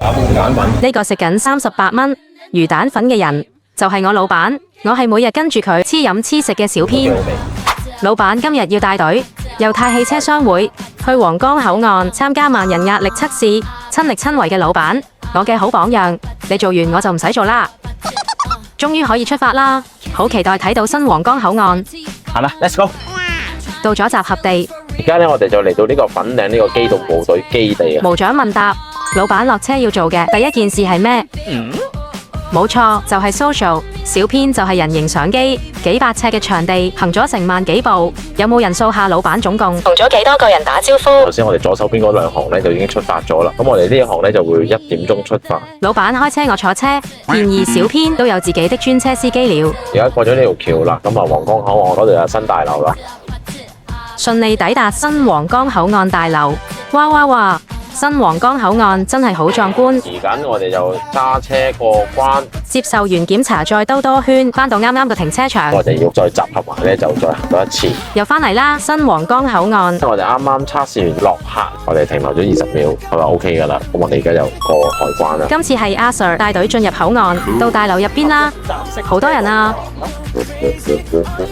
魚蛋粉。呢個食緊38蚊魚蛋粉嘅人就係我老闆，我係每日跟住佢黐飲黐食嘅小編。老闆今日要帶隊猶太汽車商會去皇崗口岸參加萬人壓力測試，親力親為嘅老闆，我嘅好榜樣。你做完我就唔使做啦，終於可以出發啦！好期待睇到新皇崗口岸。係咪 ？Let's go！ 到咗集合地，而家咧我哋就嚟到呢個粉嶺呢個機動部隊基地啊！無獎問答，老闆落車要做嘅第一件事係咩？冇錯，就係 social。小編就係人形相機，幾百尺嘅場地，行咗成萬幾步。有冇人數下老闆總共同咗幾多個人打招呼？頭先我哋左手邊嗰兩行咧就已經出發咗啦。咁我哋呢一行咧就會1點鐘出發。老闆開車，我坐車。然而小編都有自己的專車司機了。而家過咗呢條橋啦，咁啊皇崗口岸嗰度有新大樓啦。順利抵達新皇崗口岸大樓。哇哇哇！新皇崗口岸真係好壯觀。而家我哋就揸車過關，接受完檢查，再兜多圈，返到啱啱個停車場。我哋要再集合埋咧，就再行多一次。又返嚟啦，新皇崗口岸。我哋啱啱測試完落客，我哋停留咗20秒，係咪 OK 噶啦？咁我哋而家就過海關啦。今次係阿 Sir 帶隊進入口岸，到大樓入邊啦，好多人啊！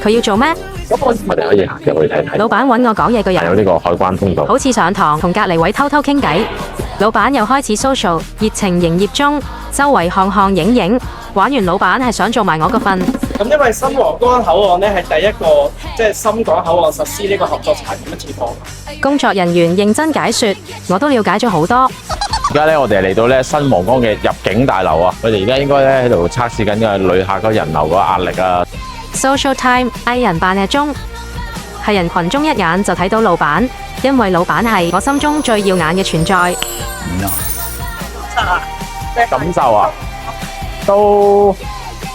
佢要做咩？我哋可以行入去睇睇。老闆揾我講嘢嘅人有呢個海關通道，好似上堂同隔離位偷偷傾偈。老闆又開始 social， 熱情營業中，周圍看看影影。玩完，老闆係想做埋我嗰份。咁因為新皇崗口岸咧係第一個即係深港口岸實施呢個合作查驗嘅情況。工作人員認真解說，我都了解咗好多。而家咧我哋嚟到咧新皇崗嘅入境大樓啊，我哋而家應該咧喺度測試緊嘅旅客嗰人流嗰個壓力啊。Social time， 藝人扮日中，係人群中一眼就睇到老闆，因為老闆係我心中最耀眼嘅存在。感受啊，都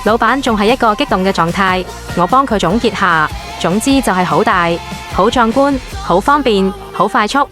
老闆仲係一個激動嘅狀態，我幫佢總結下，總之就係好大、好壯觀、好方便、好快速。